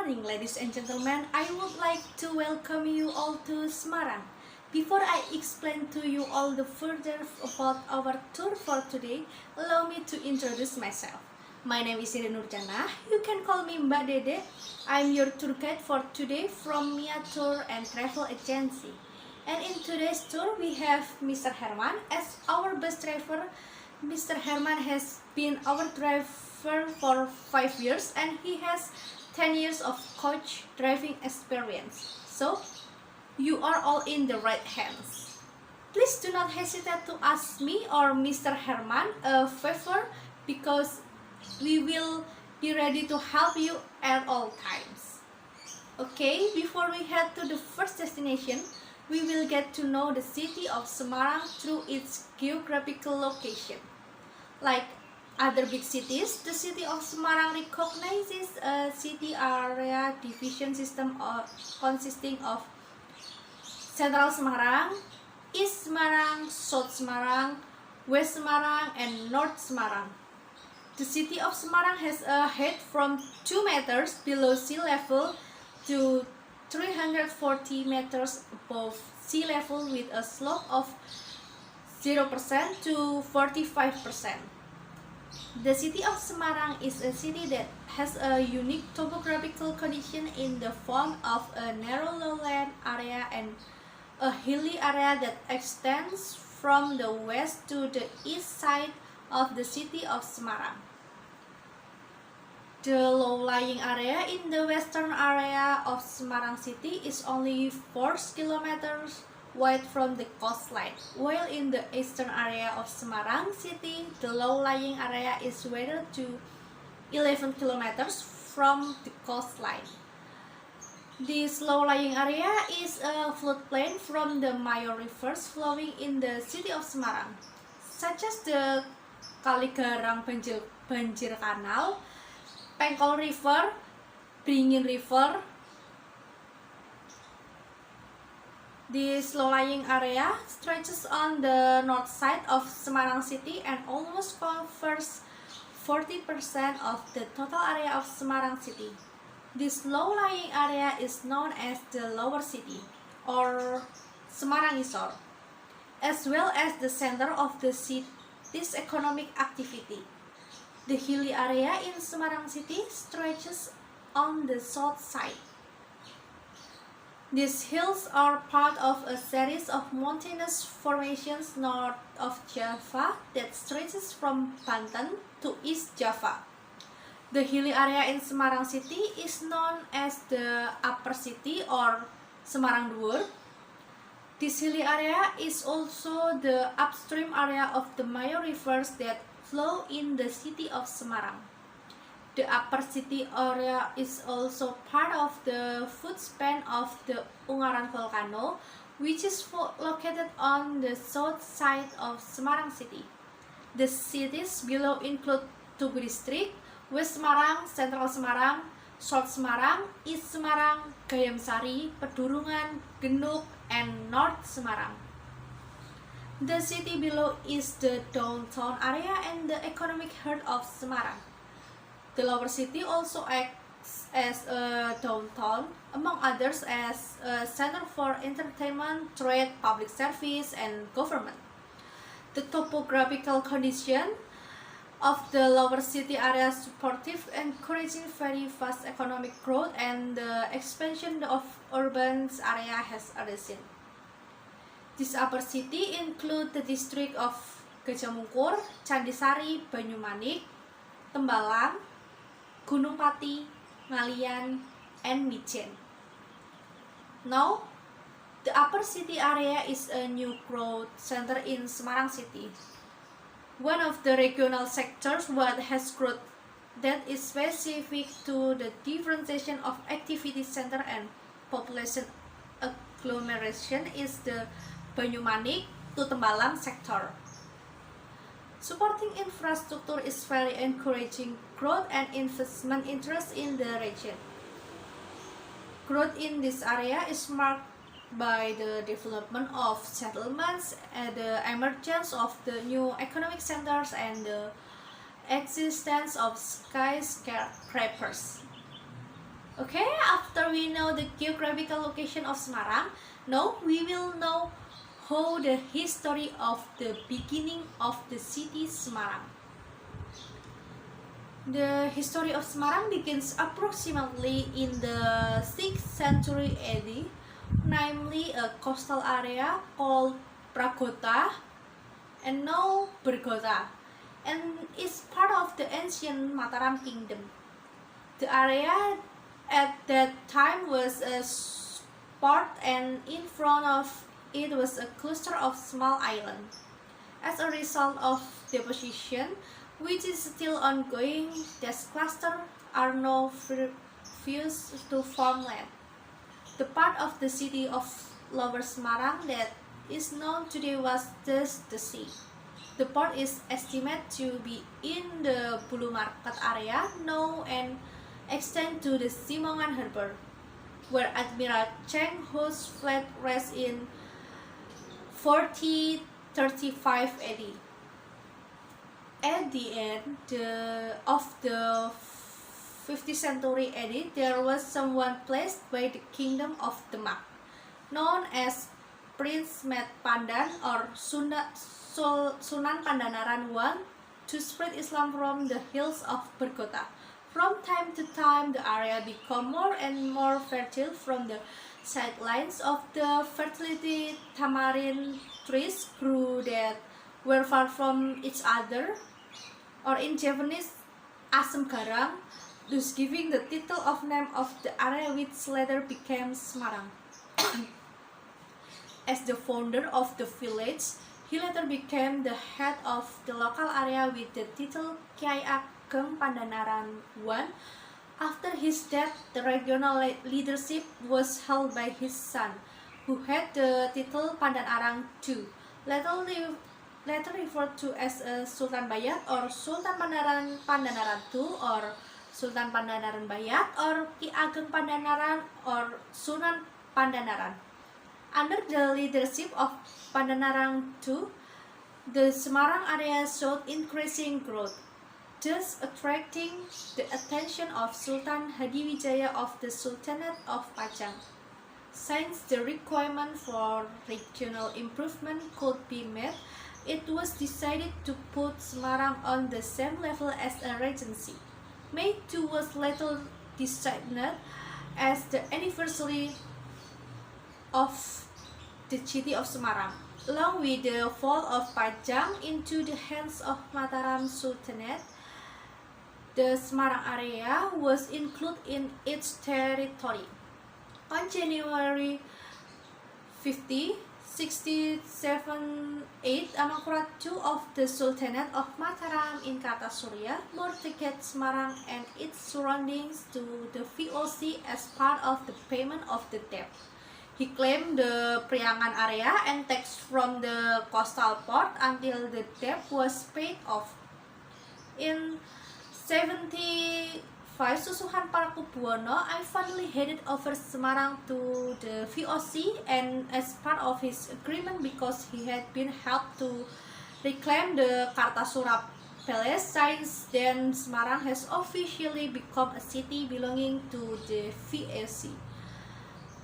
morning, ladies and gentlemen. I would like to welcome you all to Semarang. Before I explain to you all the further about our tour for today, allow me to introduce myself. My name is Ire Nurjana. You can call me Mbak Dede. I'm your tour guide for today from Mia Tour and Travel Agency. And in today's tour, we have Mr. Herman as our bus driver. Mr. Herman has been our driver for 5 years and he has 10 years of coach driving experience. So, you are all in the right hands. Please do not hesitate to ask me or Mr. Herman a favor because we will be ready to help you at all times. Okay, before we head to the first destination, we will get to know the city of Semarang through its geographical location. Like other big cities, the city of Semarang recognizes a city area division system consisting of Central Semarang, East Semarang, South Semarang, West Semarang, and North Semarang. The city of Semarang has a height from 2 meters below sea level to 340 meters above sea level with a slope of 0% to 45%. The city of Semarang is a city that has a unique topographical condition in the form of a narrow lowland area and a hilly area that extends from the west to the east side of the city of Semarang. The low-lying area in the western area of Semarang city is only 4 kilometers wide from the coastline, while in the eastern area of Semarang city, the low-lying area is wider to 11 kilometers from the coastline. This low-lying area is a floodplain from the major rivers flowing in the city of Semarang, such as the Kaligarang Banjir Canal, Pengkol River, Beringin River. This low-lying area stretches on the north side of Semarang city and almost covers 40% of the total area of Semarang city. This low-lying area is known as the lower city or Semarang Isor, as well as the center of the city's economic activity. The hilly area in Semarang city stretches on the south side. These hills are part of a series of mountainous formations north of Java that stretches from Banten to East Java. The hilly area in Semarang city is known as the upper city or Semarang Dhuwur. This hilly area is also the upstream area of the major rivers that flow in the city of Semarang. The upper city area is also part of the footspan of the Ungaran volcano, which is located on the south side of Semarang city. The cities below include Tugu District, West Semarang, Central Semarang, South Semarang, East Semarang, Gayam Sari, Pedurungan, Genuk, and North Semarang. The city below is the downtown area and the economic heart of Semarang. The lower city also acts as a downtown, among others as a center for entertainment, trade, public service, and government. The topographical condition of the lower city area is supportive, encouraging very fast economic growth and the expansion of urban area has arisen. This upper city include the district of Gajah Mungkur, Candisari, Banyumanik, Tembalang, Gunung Pati, Ngalian, and Mijen. Now, the upper city area is a new growth center in Semarang city. One of the regional sectors what has growth that is specific to the differentiation of activity center and population agglomeration is the Banyumanik to Tembalang sector. Supporting infrastructure is very encouraging growth and investment interest in the region. Growth in this area is marked by the development of settlements, the emergence of the new economic centers, and the existence of skyscrapers. Okay, after we know the geographical location of Semarang, now we will know how the history of the beginning of the city Semarang. The history of Semarang begins approximately in the 6th century AD, namely a coastal area called Pragota and now Bergota, and is part of the ancient Mataram kingdom. The area at that time was a port, and in front of it was a cluster of small islands. As a result of deposition, which is still ongoing, these clusters are now fused to farmland. The part of the city of Lower Semarang that is known today was thus the sea. The port is estimated to be in the Bulu Market area now and extend to the Simongan Harbor, where Admiral Cheng Ho's fleet rests in 4035 AD. At the end of the 50th century AD, there was someone placed by the kingdom of Demak, known as Prince Met Pandan or Sunan Pandanaran I, to spread Islam from the hills of Bergota. From time to time, the area became more and more fertile from the sidelines of the fertility tamarind trees grew that were far from each other, or in Japanese, Asam Garang, thus giving the title of name of the area which later became Semarang. As the founder of the village, he later became the head of the local area with the title Kyai Ageng Pandanaran I. After his death, the regional leadership was held by his son, who had the title Pandanarang II, later referred to as Sultan Bayat or Sultan Pandanaran II or Sultan Pandanaran Bayat or Ki Ageng Pandanaran or Sunan Pandanaran. Under the leadership of Pandanaran II, the Semarang area showed increasing growth, thus attracting the attention of Sultan Hadiwijaya of the Sultanate of Pajang. Since the requirement for regional improvement could be met, it was decided to put Semarang on the same level as a regency. May 2 was later designated as the anniversary of the city of Semarang. Along with the fall of Pajang into the hands of Mataram Sultanate, the Semarang area was included in its territory. On January 50, 1678, Amangkurat II of the Sultanate of Mataram in Kartasuria mortgaged Semarang and its surroundings to the VOC as part of the payment of the debt. He claimed the Priangan area and tax from the coastal port until the debt was paid off. In 75, Susuhan Parakubwono I finally headed over Semarang to the VOC, and as part of his agreement, because he had been helped to reclaim the Kartasura Palace, since then Semarang has officially become a city belonging to the VOC.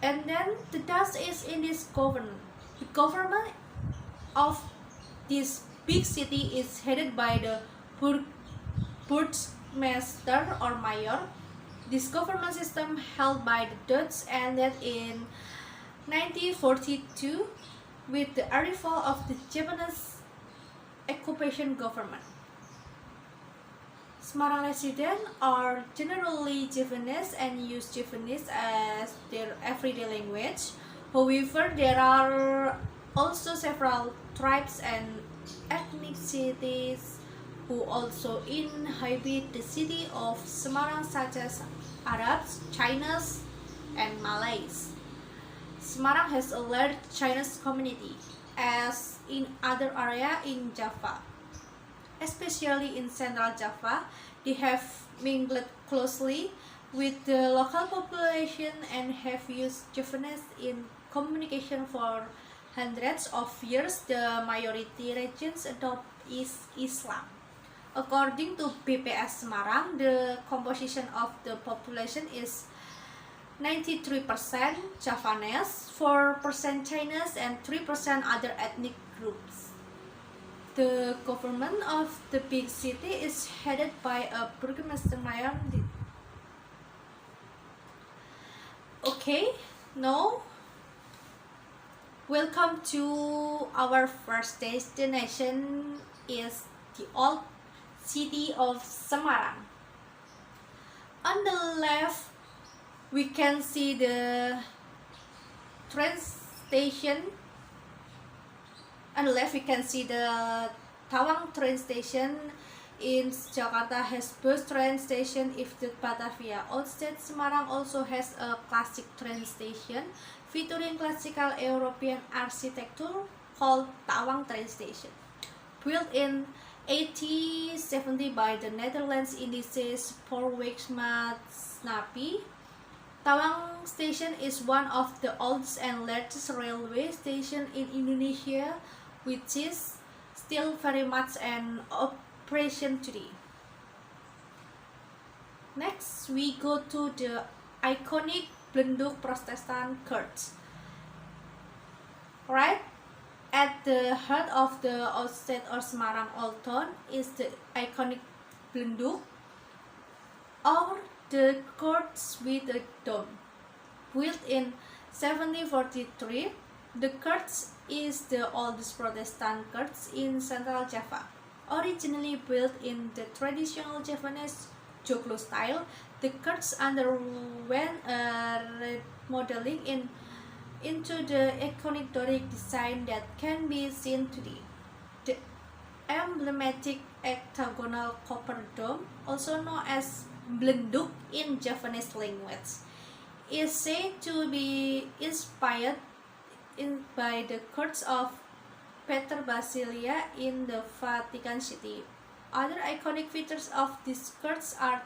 And then the dust is in this government. The government of this big city is headed by the Burgmaster or mayor. This government system held by the Dutch ended in 1942 with the arrival of the Japanese occupation government. Semarang residents are generally Javanese and use Javanese as their everyday language. However, there are also several tribes and ethnicities who also inhabit the city of Semarang, such as Arabs, Chinese, and Malays. Semarang has a large Chinese community, as in other areas in Java. Especially in Central Java, they have mingled closely with the local population and have used Javanese in communication for hundreds of years. The majority regions adopt Islam. According to BPS Semarang, the composition of the population is 93% Javanese, 4% Chinese, and 3% other ethnic groups. The government of the big city is headed by a burgomaster mayor. Okay, now welcome to our first destination is the old city of Semarang. On the left, we can see the train station. On the left, we can see the Tawang train station. In Jakarta has bus train station if the Batavia. Outside Semarang also has a classic train station featuring classical European architecture called Tawang train station. Built in 1870 by the Netherlands Indische Spoorwegmaatschappij, Tawang station is one of the oldest and largest railway stations in Indonesia, which is still very much an operation today. Next, we go to the iconic Blenduk Protestant Church. Right at the heart of the outset or Semarang Old Town is the iconic Blenduk, or the church with a dome. Built in 1743, the church is the oldest Protestant church in Central Java. Originally built in the traditional Javanese Joglo style, the church underwent a remodeling into the iconic Doric design that can be seen today. The emblematic octagonal copper dome, also known as Blenduk in Javanese language, is said to be inspired by the church of Peter Basilia in the Vatican City. Other iconic features of this church are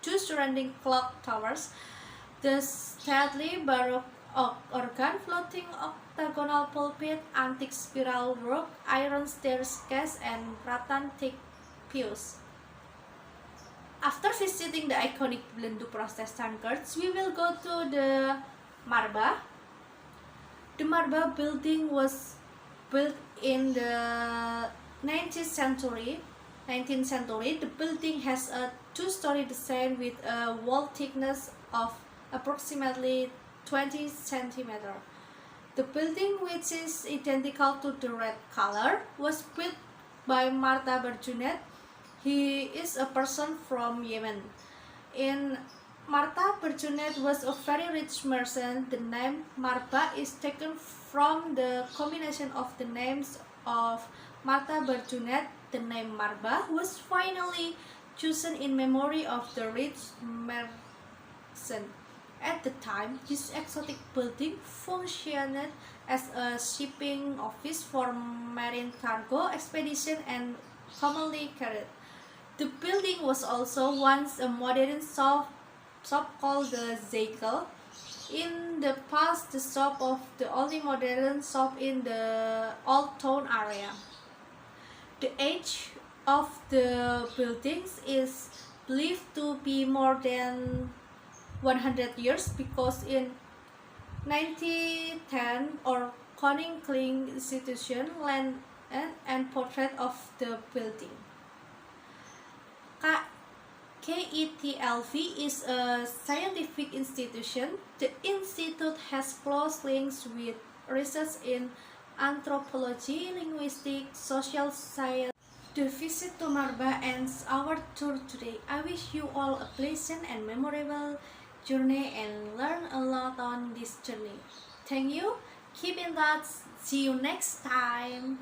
two surrounding clock towers, the stately Baroque organ, floating octagonal pulpit, antique spiral work, iron staircase, and rattan teak pews. After visiting the iconic Blenduk Protestant church, we will go to the Marba. The Marba building was built in the 19th century. The building has a two-story design with a wall thickness of approximately 20 centimeters. The building, which is identical to the red color, was built by Marta Berjunet. He is a person from Yemen. Marta Berjunet was a very rich merchant. The name Marba is taken from the combination of the names of Marta Berjunet. The name Marba was finally chosen in memory of the rich merchant. At the time, this exotic building functioned as a shipping office for marine cargo expedition and commonly carried. The building was also once a modern shop called the Zeikel. In the past, the shop of the only modern shop in the old town area. The age of the buildings is believed to be more than 100 years because in 1910 or Koning Kling Institution land and portrait of the building. KETLV is a scientific institution. The institute has close links with research in anthropology, linguistics, social science. The visit to Marba ends our tour today. I wish you all a pleasant and memorable journey and learn a lot on this journey. Thank you. Keep in touch. See you next time.